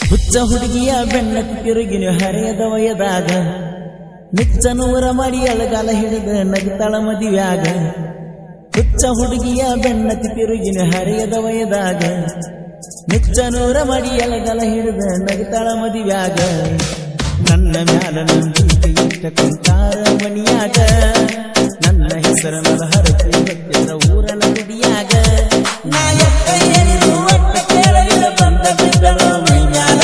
ಹುಚ್ಚ ಹುಡುಗಿಯ ಬೆನ್ನಕ್ಕೆ ತಿರುಗಿನ ಹರೆಯದ ವಯದಾಗ ಮಿಚ್ಚ ನೂರ ಮಾಡಿ ಅಳಗಾಲ ಹಿಡಿದ ನಗಿತಾಳ ಮದುವ್ಯಾಗ. ಹುಚ್ಚ ಹುಡುಗಿಯ ಬೆನ್ನಕ್ಕೆ ತಿರುಗಿನ ಹರೆಯದ ವಯದಾಗ ಮಿಚ್ಚ ನೂರ ಮಾಡಿ ಅಳಗಾಲ ಹಿಡಿದ ನಗಿತಾಳ ಮದುವ್ಯಾಗ. ನನ್ನ ಮ್ಯಾಲ ನಂಬಿಕೆ ಇಟ್ಟ ಕುಂತಾರ ಮನಿಯಾಗ, ನನ್ನ ಹೆಸರನ್ನ ಹರಕೆ ಹೊತ್ತಿದ ಊರನ ಗುಡಿಯಾಗ. ನಾ ಎತ್ತ ಏನಿದು ಒಟ್ಟ ಕೇಳಲಿಲ್ಲ ಬಂದ ಬಿದ್ದಳು ಮೈ ಮ್ಯಾಲ,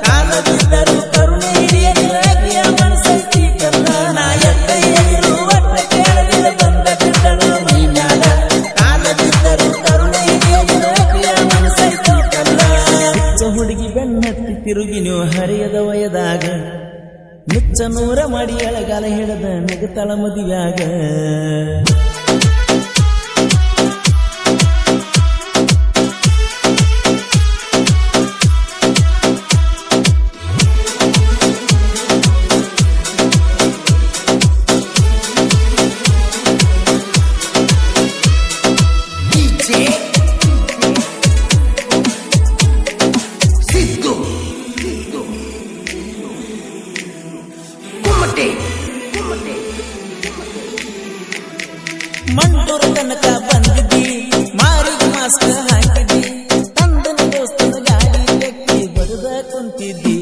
ಕಾಲ ಬಿದ್ದರು ಕರುಣೆ ಹಿಡಿಯಲಿಲ್ಲ ಆಕೆಯ ಮನಸ್ಸೈತಿ ಕಲ್ಲ. ನಾ ಎತ್ತ ಏನಿದು ಒಟ್ಟ ಕೇಳಲಿಲ್ಲ ಬಂದ ಬಿದ್ದಳು ಮೈ ಮ್ಯಾಲ, ಕಾಲ ಬಿದ್ದರು ಕರುಣೆ ಹಿಡಿಯಲಿಲ್ಲ ಆಕೆಯ ಮನಸ್ಸೈತಿ ಕಲ್ಲ. ಹುಚ್ಚ ಹುಡುಗಿ ಬೆನ್ನತ್ತಿ ತಿರುಗಿ ನೀವು ಹರಿಯದ ವಯದಾಗ ಮಿಚ್ಚ ನೂರ ಮಾಡಿ ಎಳಗಾಲ ಹಿಡದ ನಗತಾಳ ಮದುವ್ಯಾಗ. ಮಂಟೂರ ತನಕ ಬಂದಿದ್ದಿ, ಮಾರಿಗೆ ಮಾಸ್ಕ ಹಾಕಿದ್ದಿ, ತಂದನ ದೋಸ್ತನ ಗಾಡಿ ಎಕ್ಕಿ ಬರುದ ಕುಂತಿದ್ದಿ.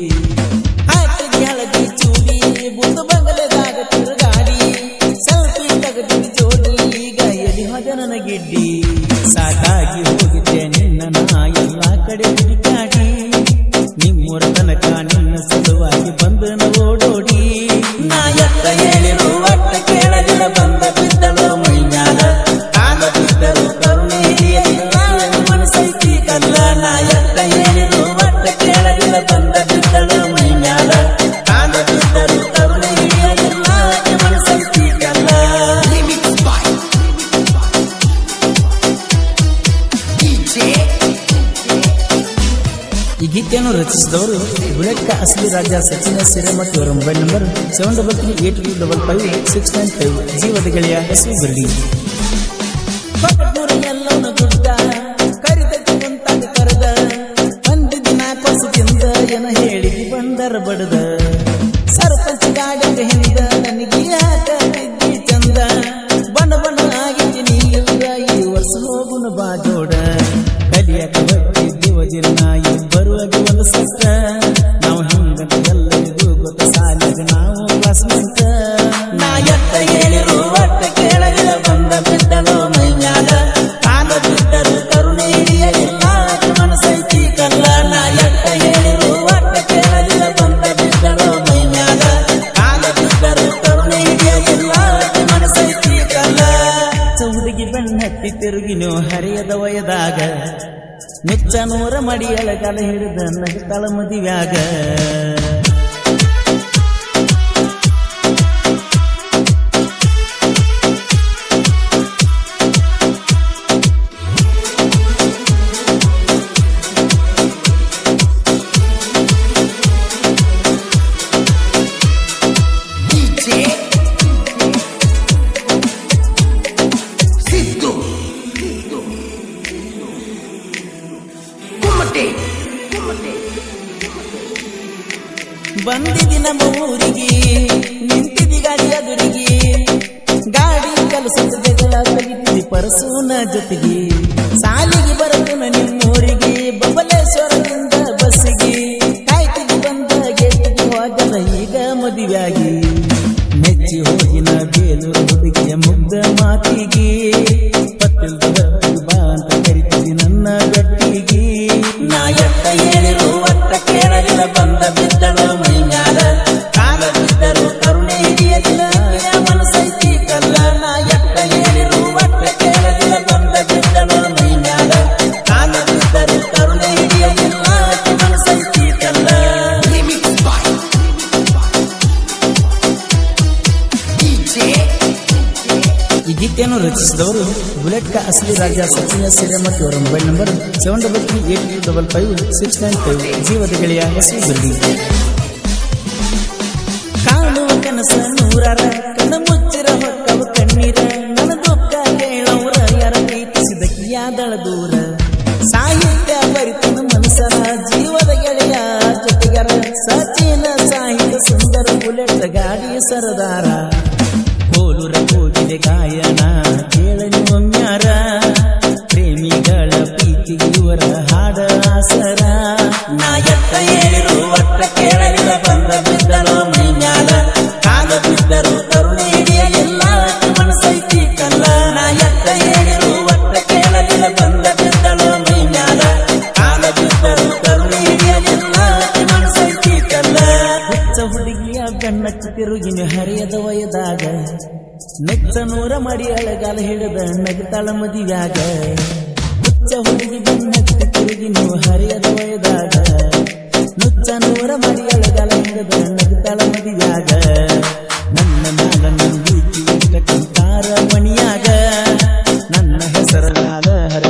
ಹಾಕಿದ್ದಿ ಹಳದಿ ಚೂಡಿ, ಬುದ್ಧ ಬಂಗಲೆದಾಗ ತಿರುಗಾಡಿ, ಸೆಲ್ಫಿ ತಗದಿ ಜೋಡಿ, ಈಗ ಎಲ್ಲಿ ಹೊದ ನನಗಿಡ್ಡಿ. ಸಾಕಾಗಿ ಹೋಗಿದ್ದೆ ನಿನ್ನ ನಾ ಎಲ್ಲ ಕಡೆ ಹುಡುಕಾಡಿ, ನಿಮ್ಮೂರ ತನಕ ನಿನ್ನ ಸಲುವಾಗಿ ಬಂದನ ಓಡೋಡಿ. ನಾ ಎತ್ತ ಹೇಳಿರು ಒಟ್ಟ ಕೇಳಲಿಲ್ಲ ಬಂದ ಬಿದ್ದಳು ಮೈ ಮ್ಯಾಲ, ಕಾಲ ಬಿದ್ದರು ಕರುಣೆ ಹಿಡಿಯಲಿಲ್ಲ ಮನಸ್ಸೈತಿ ಕಲ್ಲ. ನಾ ಎತ್ತ ಹೇಳಿರು ಒಟ್ಟ ಕೇಳಲಿಲ್ಲ ಬಂದ ಬಿದ್ದಳು ಮೈ ಮ್ಯಾಲ, ಕಾಲ ಬಿದ್ದರು ಕರುಣೆ ಹಿಡಿಯಲಿಲ್ಲ ಮನಸ್ಸೈತಿ ಕಲ್ಲ. ಈ ಗೀತೆಯನ್ನು ರಚಿಸಿದವರು ಬುಲೆಟ್ ಅಸಲಿ ರಾಜ ಸಚಿನ ಸಿರೇಮಠ್ ಅವರ ಮೊಬೈಲ್ ನಂಬರ್ 7338255695. ಜೀವದ ಗೆಳೆಯ ಹೆಸರು ಬರಲಿ. ಎಲ್ಲವನ್ನ ದುಡ್ಡ ಕರಿತಕ್ಕೆ ಕುಂತಾಗ ಕರೆದ, ಬಂದಿದ್ದ 4 ವರ್ಷದಿಂದ ಏನ ಹೇಳಿ ಬಂದರ ಬಡದ. ಸರ್ಪಂಚ ಗಾಡಿಗೆ ಹಿಂದ ನನಗೆ ಯಾಕ ಬಿದ್ದಿ ಚಂದ, ಬಣ ಬಣ ಆಗಿದ್ದೀನಿ ಇಲ್ಲ ಈ ವರ್ಷ ಹೋಗುನ ಬಾಜೋಡ. ಕಲಿಯಕ ಬರ್ತಿದ್ದೀವ ಜಿರ್ನ ಇಬ್ಬರುವಾಗಿ ಒಂದು ಸತ್ತ, ನಾವು ಹಿಂಗಂತ ಎಲ್ಲರಿಗೂ ಗೊತ್ತ ಸಾಲಿಗ ನಾವು ಕ್ಲಾಸ್ಮೇಟ್. ನಾ ಎತ್ತ ಹೇಳಿರು ಒಟ್ಟ ಕೇಳಲಿಲ್ಲ ಬಂದ ಬಿದ್ದಳು ಮೈ ಮ್ಯಾಲ, ಕಾಲ ಬಿದ್ದರು ಕರುಣೆ ಹಿಡಿಯಲಿಲ್ಲ ಮನಸ್ಸೈತಿ ಕಲ್ಲ. ನಾ ಎತ್ತ ಹೇಳಿರು ಒಟ್ಟ ಕೇಳಲಿಲ್ಲ ಬಂದ ಬಿದ್ದಳು ಮೈ ಮ್ಯಾಲ, ಕಾಲ ಬಿದ್ದರು ಕರುಣೆ ಹಿಡಿಯಲಿಲ್ಲ ಮನಸ್ಸೈತಿ ಕಲ್ಲ. ಹುಡುಗಿ ಬೆನ್ನತ್ತಿ ತಿರುಗಿ ನೀವು ಹರಿಯದ ವಯದಾಗ ಮಿಚ್ಚ ನೂರ ಮಡಿ ಎಳಗಾಲ ಹಿಡಿದ ನಗತಾಳ ಮದುವ್ಯಾಗ. ಬಂದಿದಿ ನಮ್ಮ ಊರಿಗೆ, ನಿಂತಿದಿ ಗಾಡಿ ಎದುರಿಗೆ, ಗಾಡಿ ಕೆಲಸದ ಜಗಳ ತೆಗಿತಿದಿ ಪರಸೂನ ಜೊತೆಗೆ. ಸಾಲಿಗೆ ಬರತನ ನಿಮ್ಮೂರಿಗೆ, ಬಬಲೇಶ್ವರದಿಂದ ಬಸ್ಸಿಗೆ, ಕಾಯ್ತಿಗೆ ಬಂದ ಗೆಟ್ಟಿಗೆ ಹೋಗಲ್ಲ ಈಗ ಮದುವೆಯಾಗಿ. ಮೆಚ್ಚಿ ಹೋಗಿನ ಬೇಲೂರು ಹುಡುಗಿಯ ಮುಗ್ಧ ಮಾತಿಗೆ, ಪತ್ತಿಲ್ದ ಬಾ ಅಂತ ಕರಿತಿದಿ ನನ್ನ ಗಟ್ಟಿಗೆ. ನಾ ಎತ್ತ ಹೇಳಿರು ಒಟ್ಟ ಕೇಳಲಿಲ್ಲ ಬಂದ ಬಿದ್ದಳು ಮೈ ಮ್ಯಾಲ, ಕಾಲ ಬಿದ್ದರು ಕರುಣೆ ಹಿಡಿಯಲಿಲ್ಲ ಮನಸ್ಸೈತಿ ಕಲ್ಲ. ನಾ ಎತ್ತ ಹೇಳಿರು ಒಟ್ಟ ಕೇಳಲಿಲ್ಲ ಬಂದ ಬಿದ್ದಳು ಮೈ ಮ್ಯಾಲ, ಕಾಲ ಬಿದ್ದರು ಕರುಣೆ ಹಿಡಿಯಲಿಲ್ಲ ಮನಸ್ಸೈತಿ ಕಲ್ಲ. ಈ ಗೀತೆಯನ್ನು ರಚಿಸಿದವರು ಬುಲೆಟ್ ಅಸಲಿ ರಾಜ ಸಚಿನ ಸಿರೇಮಠ್ ಅವರ ಮೊಬೈಲ್ ನಂಬರ್ 7338255695. ಜೀವದ ಗೆಳೆಯ ಹೆಸರು ಬರಲಿ. ಕಾಣುವ ಕನಸ ನೂರಾರ ಕಣ್ಣ ಮುಚ್ಚಿರ ಹೊಕ್ಕವ ಕಣ್ಣೀರ, ನನ್ನ ದುಃಖ ಕೇಳವರ ಯಾರ ಪ್ರೀತಿಸಿದ ಕಿಯಾದಳ ದೂರ. ಸಾಹಿತ್ಯ ಬರಿತನ ಮನಸ್ಸರ ಜೀವದ ಗೆಳೆಯ ಸಚಿನ ಸಾಹಿತ್ಯ ಸುಂದರ ಬುಲೆಟ್ ಗಾಡಿ ಸರದಾರ ಕೋಲುರ ಕೋಗಿಲೆ ಗಾಯನ ಕೇಳಲಿ ಒಮ್ಮ್ಯಾರ ಪ್ರೇಮಿಗಳ ಪ್ರೀತಿಗೆ ಇವರ ಹಾಡ ಆಸರ ನಾ ಎತ್ತ ಏರು ಒಟ್ಟ ಕೇಳಲಿಲ್ಲ ಬಂದ ಬಿದ್ದಳು ಮೈ ಮ್ಯಾಲ ಕಾಲ ಬಿದ್ದರು ಕರುಣೆ ಹಿಡಿಯಲಿಲ್ಲ ಮನಸೈತಿ ಕಲ್ಲ ನಾ ಎತ್ತ ಏರು ಒಟ್ಟ ಕೇಳಲಿಲ್ಲ ಬಂದ ಬಿದ್ದಳು ಮೈ ಮ್ಯಾಲ ಕಾಲ ಬಿದ್ದರು ಕರುಣೆ ಹಿಡಿಯಲಿಲ್ಲ ಮನಸೈತಿ ಕಲ್ಲ ಹುಚ್ಚ ಹುಡುಗಿಯ ಬೆನ್ನಚ್ಚ ತಿರುಗಿನ ಹರಿಯದ ವಯದಾಗ ನೆಚ್ಚ ನೂರ ಮಾಡಿ ಅಳಗಾಲ ಹಿಡಿದ ನಗತಾಳ ಮದಿವ್ಯಾಗ ಹುಚ್ಚ ಹುಡುಗಿ ಬೆನ್ನಚ್ಚ ತಿರುಗಿನ ಹರಿಯದ ವಯದಾಗ ನುಚ್ಚ ನೂರ ಮಾಡಿ ಅಳಗಾಲ ಹಿಡಿದ ನಗತಾಳ ಮದಿವ್ಯಾಗ ನನ್ನ ಮ್ಯಾಲ ನಂಬಿಕೆ ಇಟ್ಟ ಕುಂತಾರ ಮಣಿಯಾಗ ನನ್ನ ಹೆಸರ